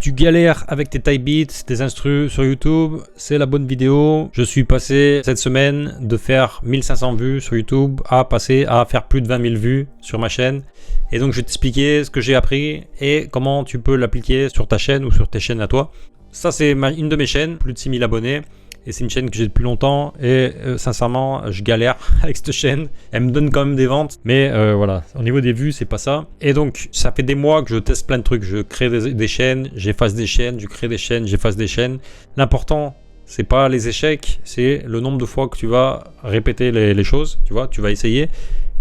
Tu galères avec tes type beats, tes instrus sur YouTube, c'est la bonne vidéo. Je suis passé cette semaine de faire 1500 vues sur YouTube à passer à faire plus de 20 000 vues sur ma chaîne. Et donc je vais t'expliquer ce que j'ai appris et comment tu peux l'appliquer sur ta chaîne ou sur tes chaînes à toi. Ça c'est une de mes chaînes, plus de 6000 abonnés. Et c'est une chaîne que j'ai depuis longtemps et sincèrement je galère avec cette chaîne. Elle me donne quand même des ventes, mais voilà, au niveau des vues c'est pas ça. Et donc ça fait des mois que je teste plein de trucs. Je crée des chaînes, j'efface des chaînes, je crée des chaînes, j'efface des chaînes. L'important c'est pas les échecs, c'est le nombre de fois que tu vas répéter les choses, tu vois, tu vas essayer.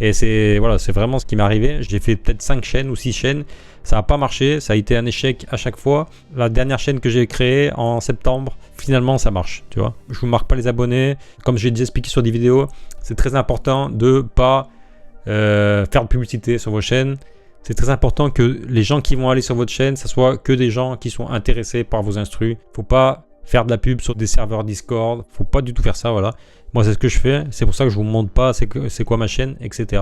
Et c'est voilà, c'est vraiment ce qui m'est arrivé. J'ai fait peut-être 5 chaînes ou 6 chaînes. Ça n'a pas marché, ça a été un échec à chaque fois. La dernière chaîne que j'ai créée en septembre, finalement ça marche, tu vois. Je vous marque pas les abonnés. Comme j'ai déjà expliqué sur des vidéos, c'est très important de pas faire de publicité sur vos chaînes. C'est très important que les gens qui vont aller sur votre chaîne, ça soit que des gens qui sont intéressés par vos instrus. Faut pas faire de la pub sur des serveurs Discord. Faut pas du tout faire ça, voilà. Moi, c'est ce que je fais. C'est pour ça que je vous montre pas c'est quoi ma chaîne, etc.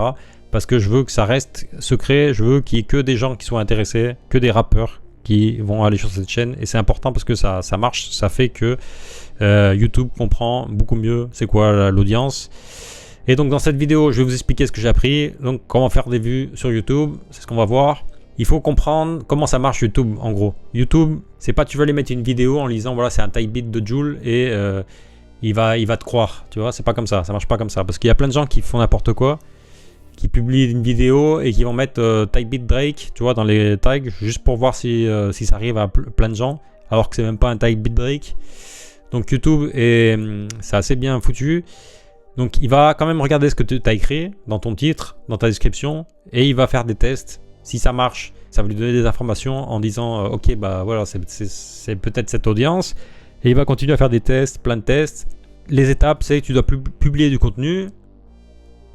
Parce que je veux que ça reste secret. Je veux qu'il y ait que des gens qui soient intéressés, que des rappeurs qui vont aller sur cette chaîne. Et c'est important parce que ça marche. Ça fait que YouTube comprend beaucoup mieux c'est quoi l'audience. Et donc, dans cette vidéo, je vais vous expliquer ce que j'ai appris. Donc, comment faire des vues sur YouTube. C'est ce qu'on va voir. Il faut comprendre comment ça marche YouTube, en gros. YouTube, c'est pas tu vas aller mettre une vidéo en lisant, voilà, c'est un type beat de Joule et il va te croire, tu vois, c'est pas comme ça marche pas comme ça, parce qu'il y a plein de gens qui font n'importe quoi, qui publient une vidéo et qui vont mettre type beat Drake, tu vois, dans les tags, juste pour voir si ça arrive à plein de gens, alors que c'est même pas un type beat Drake. Donc YouTube, c'est assez bien foutu. Donc il va quand même regarder ce que tu as écrit dans ton titre, dans ta description, et il va faire des tests. Si ça marche, ça va lui donner des informations en disant ok, bah voilà, c'est peut-être cette audience. Et il va continuer à faire des tests, plein de tests. Les étapes, c'est que tu dois publier du contenu.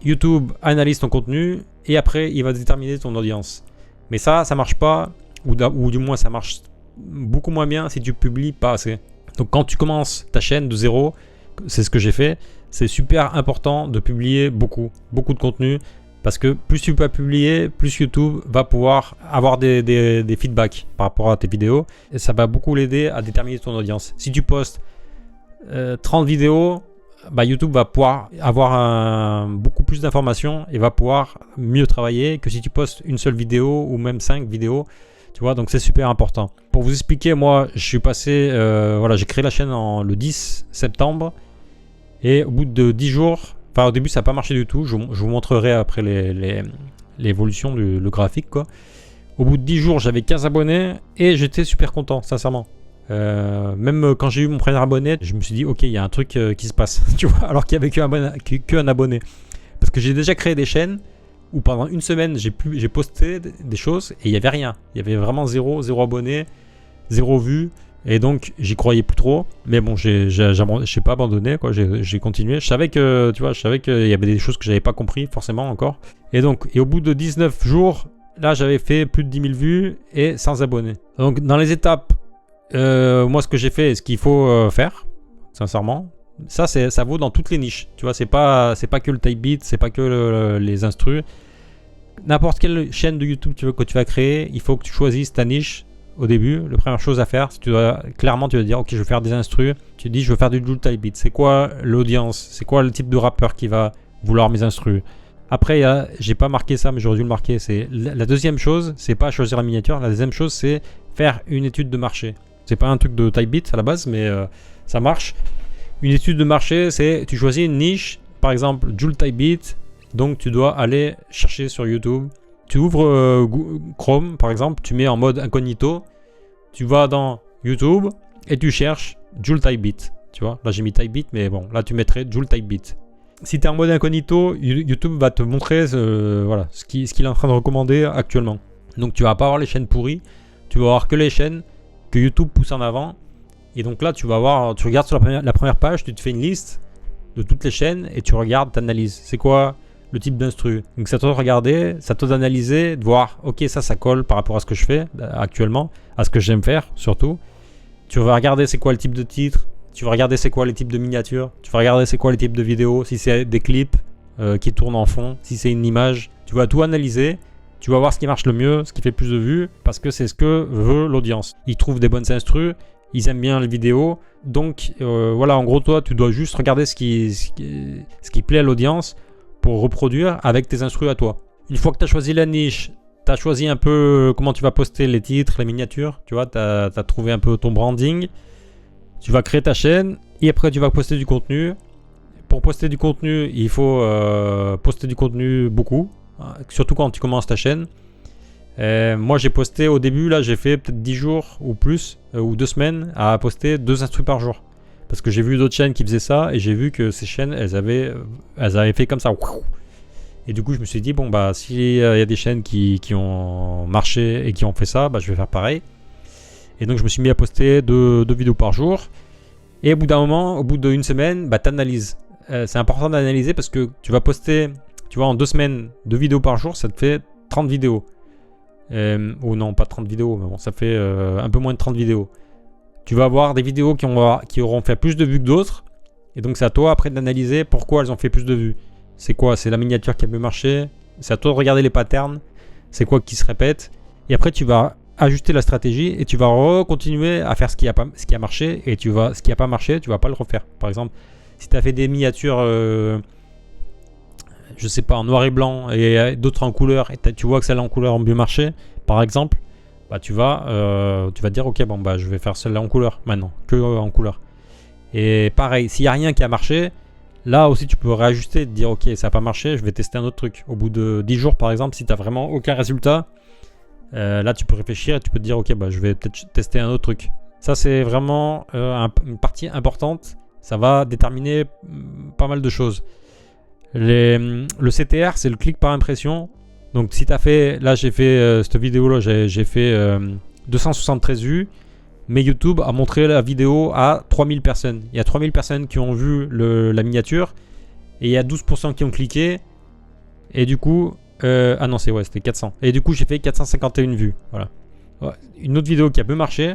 YouTube analyse ton contenu et après, il va déterminer ton audience. Mais ça marche pas, ou du moins, ça marche beaucoup moins bien si tu publies pas assez. Donc, quand tu commences ta chaîne de zéro, c'est ce que j'ai fait, c'est super important de publier beaucoup de contenu. Parce que plus tu peux publier, plus YouTube va pouvoir avoir des feedbacks par rapport à tes vidéos. Et ça va beaucoup l'aider à déterminer ton audience. Si tu postes 30 vidéos, bah YouTube va pouvoir avoir beaucoup plus d'informations et va pouvoir mieux travailler que si tu postes une seule vidéo ou même 5 vidéos. Tu vois, donc c'est super important. Pour vous expliquer, moi, je suis passé... voilà, j'ai créé la chaîne le 10 septembre. Et au bout de 10 jours... Enfin, au début, ça n'a pas marché du tout. Je vous montrerai après l'évolution le graphique, quoi. Au bout de 10 jours, j'avais 15 abonnés et j'étais super content, sincèrement. Même quand j'ai eu mon premier abonné, je me suis dit, ok, il y a un truc qui se passe, tu vois, alors qu'il n'y avait qu'un abonné. Parce que j'ai déjà créé des chaînes où pendant une semaine, j'ai posté des choses et il n'y avait rien. Il y avait vraiment zéro abonné, 0 vue. Et donc j'y croyais plus trop, mais bon, j'ai pas abandonné, quoi. J'ai continué. Je savais qu'il y avait des choses que j'avais pas compris forcément encore. Et au bout de 19 jours, là j'avais fait plus de 10 000 vues et 100 abonnés. Donc dans les étapes, moi ce que j'ai fait et ce qu'il faut faire, sincèrement, ça vaut dans toutes les niches. Tu vois, c'est pas que le type beat, c'est pas que les instrus. N'importe quelle chaîne de YouTube que tu vas créer, il faut que tu choisisses ta niche. Au début, la première chose à faire, c'est tu vas dire ok, je vais faire des instrus. Tu dis je veux faire du Joule type beat. C'est quoi l'audience? C'est quoi le type de rappeur qui va vouloir mes instrus? Après, j'ai pas marqué ça, mais j'aurais dû le marquer. C'est la deuxième chose, c'est pas choisir la miniature. La deuxième chose, c'est faire une étude de marché. C'est pas un truc de type beat à la base, mais ça marche. Une étude de marché, c'est tu choisis une niche, par exemple Joule type beat. Donc tu dois aller chercher sur YouTube. Tu ouvres Chrome, par exemple, tu mets en mode incognito, tu vas dans YouTube et tu cherches Joule type beat. Tu vois, là j'ai mis type beat, mais bon, là tu mettrais Joule type beat. Si tu es en mode incognito, YouTube va te montrer voilà, ce qu'il est en train de recommander actuellement. Donc tu vas pas avoir les chaînes pourries, tu vas avoir que les chaînes que YouTube pousse en avant. Et donc là, tu regardes sur la première page, tu te fais une liste de toutes les chaînes et tu regardes, tu analyses. C'est quoi le type d'instru? Donc c'est à toi de regarder, c'est à toi d'analyser, de voir ok, ça colle par rapport à ce que je fais actuellement, à ce que j'aime faire surtout. Tu vas regarder c'est quoi le type de titre, tu vas regarder c'est quoi les types de miniatures, tu vas regarder c'est quoi les types de vidéos, si c'est des clips qui tournent en fond, si c'est une image, tu vas tout analyser tu vas voir ce qui marche le mieux, ce qui fait plus de vues, parce que c'est ce que veut l'audience. Ils trouvent des bonnes instrus, ils aiment bien les vidéos, donc voilà, en gros toi tu dois juste regarder ce qui plaît à l'audience pour reproduire avec tes instrus à toi. Une fois que tu as choisi la niche, tu as choisi un peu comment tu vas poster les titres, les miniatures, tu vois, tu as trouvé un peu ton branding, tu vas créer ta chaîne et après tu vas poster du contenu. Pour poster du contenu, il faut poster du contenu beaucoup, surtout quand tu commences ta chaîne. Moi j'ai posté au début, là j'ai fait peut-être 10 jours ou plus, ou 2 semaines à poster 2 instrus par jour. Parce que j'ai vu d'autres chaînes qui faisaient ça et j'ai vu que ces chaînes, elles avaient fait comme ça. Et du coup je me suis dit, bon bah s'il y a des chaînes qui ont marché et qui ont fait ça, bah je vais faire pareil. Et donc je me suis mis à poster 2 vidéos par jour. Et au bout d'un moment, au bout d'une semaine, bah t'analyses. C'est important d'analyser parce que tu vas poster, tu vois, en 2 semaines, 2 vidéos par jour, ça te fait 30 vidéos. Ou non, pas 30 vidéos, mais bon, ça fait un peu moins de 30 vidéos. Tu vas avoir des vidéos qui auront fait plus de vues que d'autres. Et donc c'est à toi après d'analyser pourquoi elles ont fait plus de vues. C'est quoi? C'est la miniature qui a mieux marché. C'est à toi de regarder les patterns. C'est quoi qui se répète. Et après tu vas ajuster la stratégie et tu vas continuer à faire ce qui a marché. Et ce qui n'a pas marché, tu vas pas le refaire. Par exemple, si tu as fait des miniatures, je sais pas, en noir et blanc et d'autres en couleur, et tu vois que celle-là en couleur a mieux marché, par exemple, bah tu vas dire ok, bon bah je vais faire celle-là en couleur maintenant, que en couleur. Et pareil, s'il n'y a rien qui a marché, là aussi tu peux réajuster, te dire ok, ça n'a pas marché, je vais tester un autre truc. Au bout de 10 jours par exemple, si tu n'as vraiment aucun résultat, là tu peux réfléchir et tu peux te dire ok, bah je vais peut-être tester un autre truc. Ça c'est vraiment une partie importante. Ça va déterminer pas mal de choses. Le CTR, c'est le clic par impression. Donc si tu as fait, là j'ai fait cette vidéo là, j'ai fait 273 vues, mais YouTube a montré la vidéo à 3000 personnes. Il y a 3000 personnes qui ont vu la miniature et il y a 12% qui ont cliqué. Et du coup, ah non, c'était 400. Et du coup, j'ai fait 451 vues. Voilà. Une autre vidéo qui a peu marché,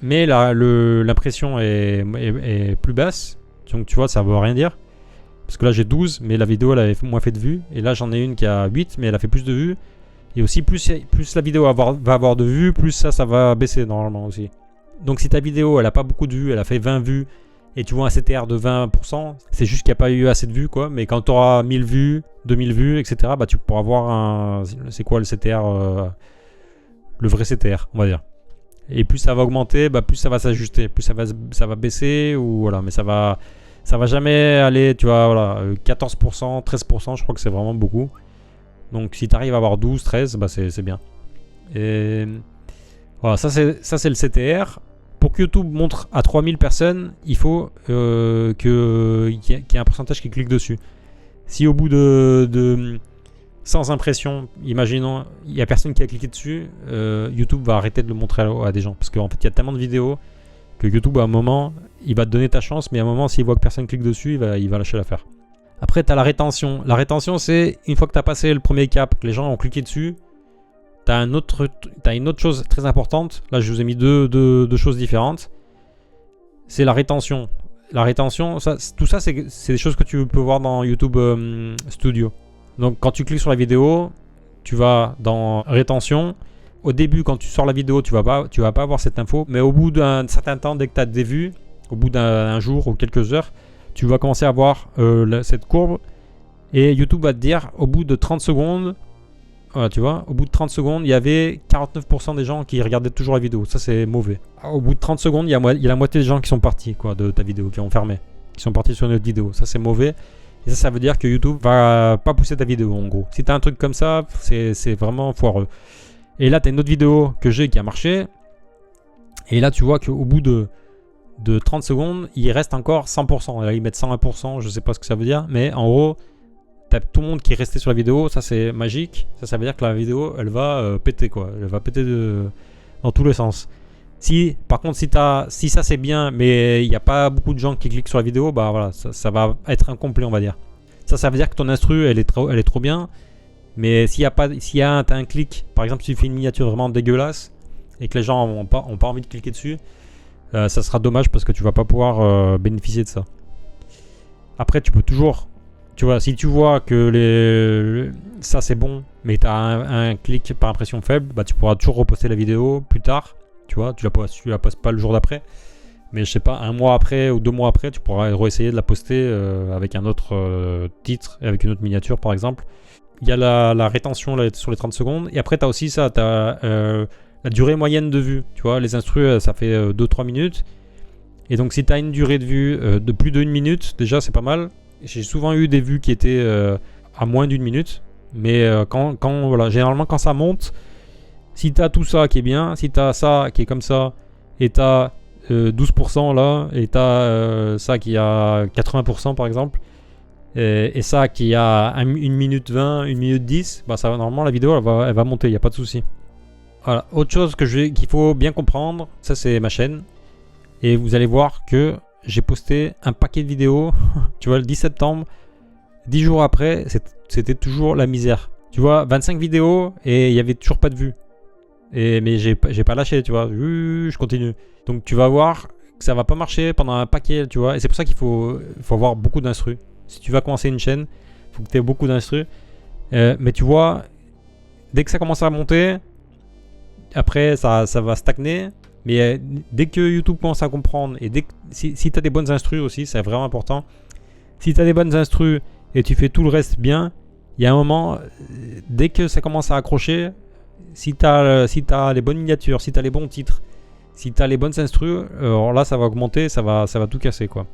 mais l'impression est plus basse. Donc tu vois, ça veut rien dire. Parce que là j'ai 12, mais la vidéo elle avait moins fait de vues. Et là j'en ai une qui a 8, mais elle a fait plus de vues. Et aussi plus la vidéo va avoir de vues, plus ça va baisser normalement aussi. Donc si ta vidéo elle a pas beaucoup de vues, elle a fait 20 vues, et tu vois un CTR de 20%, c'est juste qu'il n'y a pas eu assez de vues quoi. Mais quand tu auras 1000 vues, 2000 vues, etc., bah tu pourras avoir c'est quoi le CTR, le vrai CTR on va dire. Et plus ça va augmenter, bah plus ça va s'ajuster, plus ça va baisser, ou voilà, mais ça va jamais aller, tu vois, voilà, 14%, 13%, je crois que c'est vraiment beaucoup. Donc si tu arrives à avoir 12, 13, bah c'est bien. Et voilà, ça c'est le CTR. Pour que YouTube montre à 3000 personnes, il faut qu'il y ait un pourcentage qui clique dessus. Si au bout de 100 impressions, imaginons, il n'y a personne qui a cliqué dessus, YouTube va arrêter de le montrer à des gens. Parce qu'en fait, il y a tellement de vidéos que YouTube, à un moment, il va te donner ta chance, mais à un moment, s'il voit que personne clique dessus, il va lâcher l'affaire. Après, tu as la rétention. La rétention, c'est une fois que tu as passé le premier cap, que les gens ont cliqué dessus, tu as une autre chose très importante. Là, je vous ai mis deux choses différentes. C'est la rétention. La rétention, tout ça, c'est des choses que tu peux voir dans YouTube Studio. Donc, quand tu cliques sur la vidéo, tu vas dans rétention. Au début, quand tu sors la vidéo, tu vas pas avoir cette info. Mais au bout d'un certain temps, dès que tu as des vues, au bout d'un jour ou quelques heures, tu vas commencer à voir cette courbe. Et YouTube va te dire, au bout de 30 secondes, voilà, tu vois, au bout de 30 secondes, il y avait 49% des gens qui regardaient toujours la vidéo. Ça, c'est mauvais. Au bout de 30 secondes, il y a la moitié des gens qui sont partis de ta vidéo, qui ont fermé, qui sont partis sur une autre vidéo. Ça, c'est mauvais. Et ça veut dire que YouTube va pas pousser ta vidéo, en gros. Si tu as un truc comme ça, c'est vraiment foireux. Et là, tu as une autre vidéo que j'ai qui a marché. Et là, tu vois qu'au bout de 30 secondes, il reste encore 100%. Là, ils mettent 101%, je sais pas ce que ça veut dire. Mais en gros, tu as tout le monde qui est resté sur la vidéo. Ça, c'est magique. Ça veut dire que la vidéo, elle va péter, quoi. Elle va péter dans tous les sens. Par contre, si ça c'est bien, mais il n'y a pas beaucoup de gens qui cliquent sur la vidéo, bah voilà, ça va être incomplet, on va dire. Ça veut dire que ton instru, elle est trop bien. Mais s'il y a un clic, par exemple, si tu fais une miniature vraiment dégueulasse et que les gens n'ont pas envie de cliquer dessus, ça sera dommage parce que tu vas pas pouvoir bénéficier de ça. Après, tu peux toujours Tu vois, si tu vois que ça c'est bon, mais tu as un clic par impression faible, bah tu pourras toujours reposter la vidéo plus tard. Tu vois, tu la postes pas le jour d'après. Mais je sais pas, un mois après ou 2 mois après, tu pourras réessayer de la poster avec un autre titre et avec une autre miniature par exemple. Il y a la rétention là, sur les 30 secondes. Et après, tu as aussi ça, tu as la durée moyenne de vue. Tu vois, les instrus, ça fait 2-3 minutes. Et donc, si tu as une durée de vue de plus d'1 minute, déjà, c'est pas mal. J'ai souvent eu des vues qui étaient à moins d'1 minute. Mais voilà, généralement, quand ça monte, si tu as tout ça qui est bien, si tu as ça qui est comme ça, et tu as 12% là, et tu as ça qui a 80% par exemple, et ça qui a 1 minute 20, 1 minute 10, bah ça, normalement la vidéo elle va monter, il n'y a pas de souci. Voilà, autre chose qu'il faut bien comprendre, ça c'est ma chaîne. Et vous allez voir que j'ai posté un paquet de vidéos, tu vois, le 10 septembre, 10 jours après, c'était toujours la misère. Tu vois, 25 vidéos et il n'y avait toujours pas de vues. Mais j'ai pas lâché, tu vois, je continue. Donc tu vas voir que ça va pas marcher pendant un paquet, tu vois. Et c'est pour ça qu'il faut avoir beaucoup d'instrus. Si tu vas commencer une chaîne, il faut que tu aies beaucoup d'instrus. Mais tu vois, dès que ça commence à monter, après ça va stagner. Mais dès que YouTube commence à comprendre, et si tu as des bonnes instrus aussi, c'est vraiment important. Si tu as des bonnes instrus et tu fais tout le reste bien, il y a un moment, dès que ça commence à accrocher, si tu as les bonnes miniatures, si tu as les bons titres, si tu as les bonnes instrus, alors là ça va augmenter, ça va tout casser quoi.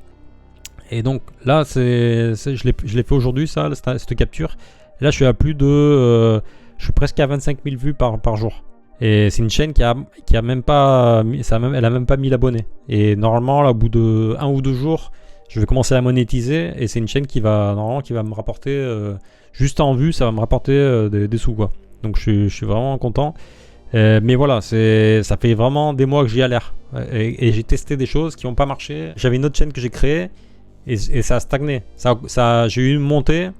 Et donc là, je l'ai fait aujourd'hui, cette capture. Et là, je suis à je suis presque à 25 000 vues par jour. Et c'est une chaîne qui a même pas, elle a même pas 1000 abonnés. Et normalement, là, au bout de 1 ou 2 jours, je vais commencer à monétiser. Et c'est une chaîne qui va me rapporter, juste en vue, ça va me rapporter des sous quoi. Donc je suis vraiment content. Mais voilà, ça fait vraiment des mois que j'y galère. Et j'ai testé des choses qui n'ont pas marché. J'avais une autre chaîne que j'ai créée. Et ça a stagné. J'ai eu une montée.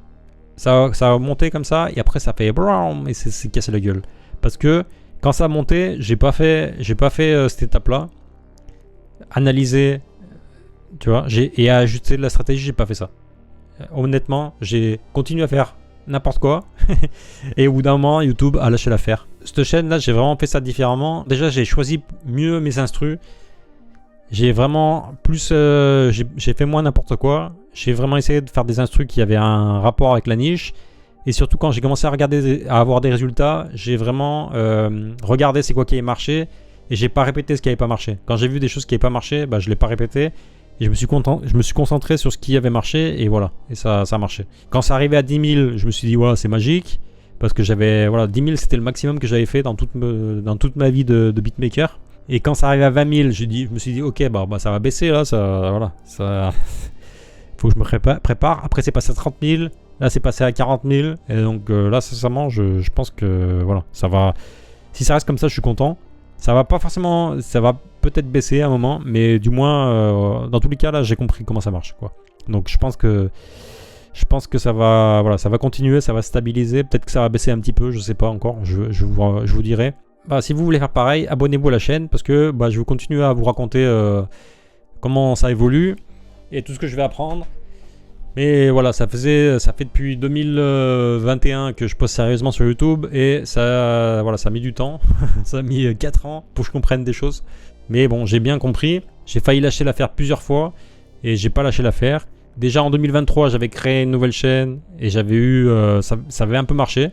Ça a monté comme ça. Et après, ça fait broum, et c'est cassé la gueule. Parce que quand ça a monté, j'ai pas fait cette étape-là. Analyser, tu vois, et à ajuster de la stratégie, j'ai pas fait ça. Honnêtement, j'ai continué à faire n'importe quoi. Et au bout d'un moment, YouTube a lâché l'affaire. Cette chaîne-là, j'ai vraiment fait ça différemment. Déjà, j'ai choisi mieux mes instrus. J'ai vraiment plus, j'ai fait moins n'importe quoi. J'ai vraiment essayé de faire des instrus qui avaient un rapport avec la niche. Et surtout quand j'ai commencé à avoir des résultats, j'ai vraiment regardé c'est quoi qui avait marché. Et j'ai pas répété ce qui avait pas marché. Quand j'ai vu des choses qui n'avaient pas marché, bah, je l'ai pas répété. Et je me suis concentré sur ce qui avait marché. Et voilà, et ça a marché. Quand ça arrivait à 10 000, je me suis dit voilà, c'est magique. Parce que 10 000 c'était le maximum que j'avais fait dans toute ma vie de beatmaker. Et quand ça arrive à 20 000, je me suis dit, ok, bah, ça va baisser là, voilà. Faut que je me prépare. Après, c'est passé à 30 000. Là, c'est passé à 40 000. Et donc là, sincèrement, je pense que voilà, ça va. Si ça reste comme ça, je suis content. Ça va pas forcément. Ça va peut-être baisser à un moment, mais du moins, dans tous les cas, là, j'ai compris comment ça marche, quoi. Donc, je pense que ça va, voilà, ça va continuer, ça va stabiliser. Peut-être que ça va baisser un petit peu, je sais pas encore. Je vous dirai. Bah, si vous voulez faire pareil, abonnez-vous à la chaîne parce que je vais continuer à vous raconter comment ça évolue et tout ce que je vais apprendre. Mais voilà, ça fait depuis 2021 que je poste sérieusement sur YouTube et ça a mis du temps. Ça a mis 4 ans pour que je comprenne des choses. Mais bon, j'ai bien compris. J'ai failli lâcher l'affaire plusieurs fois et j'ai pas lâché l'affaire. Déjà en 2023, j'avais créé une nouvelle chaîne et j'avais eu, ça avait un peu marché.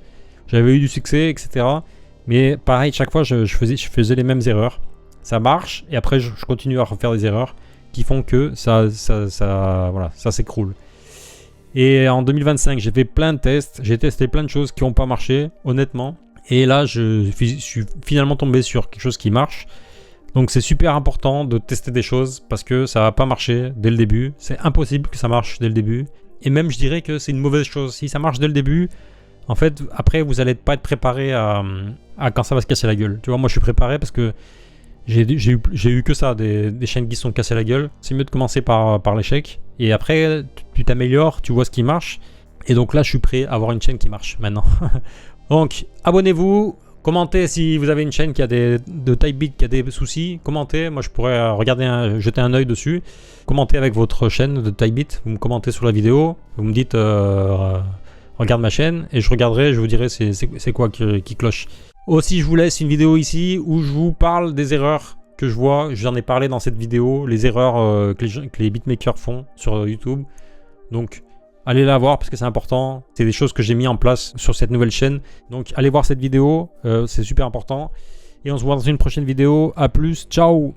J'avais eu du succès, etc. Mais pareil, chaque fois, je faisais les mêmes erreurs. Ça marche, et après, je continue à refaire des erreurs qui font que ça s'écroule. Et en 2025, j'ai fait plein de tests. J'ai testé plein de choses qui n'ont pas marché, honnêtement. Et là, je suis finalement tombé sur quelque chose qui marche. Donc, c'est super important de tester des choses parce que ça va pas marcher dès le début. C'est impossible que ça marche dès le début. Et même, je dirais que c'est une mauvaise chose. Si ça marche dès le début, en fait, après, vous n'allez pas être préparé à quand ça va se casser la gueule. Tu vois, moi, je suis préparé parce que j'ai eu que ça, des chaînes qui se sont cassées la gueule. C'est mieux de commencer par l'échec. Et après, tu t'améliores, tu vois ce qui marche. Et donc là, je suis prêt à avoir une chaîne qui marche maintenant. Donc, abonnez-vous, Commentez si vous avez une chaîne qui a de Typebeat qui a des soucis. Commentez, moi je pourrais regarder, jeter un œil dessus. Commentez avec votre chaîne de Typebeat. Vous me commentez sur la vidéo. Vous me dites regarde ma chaîne et je regarderai. Je vous dirai c'est quoi qui cloche. Aussi, je vous laisse une vidéo ici où je vous parle des erreurs que je vois. J'en ai parlé dans cette vidéo, les erreurs que les beatmakers font sur YouTube. Donc allez la voir parce que c'est important. C'est des choses que j'ai mis en place sur cette nouvelle chaîne. Donc allez voir cette vidéo, c'est super important. Et on se voit dans une prochaine vidéo. À plus, ciao!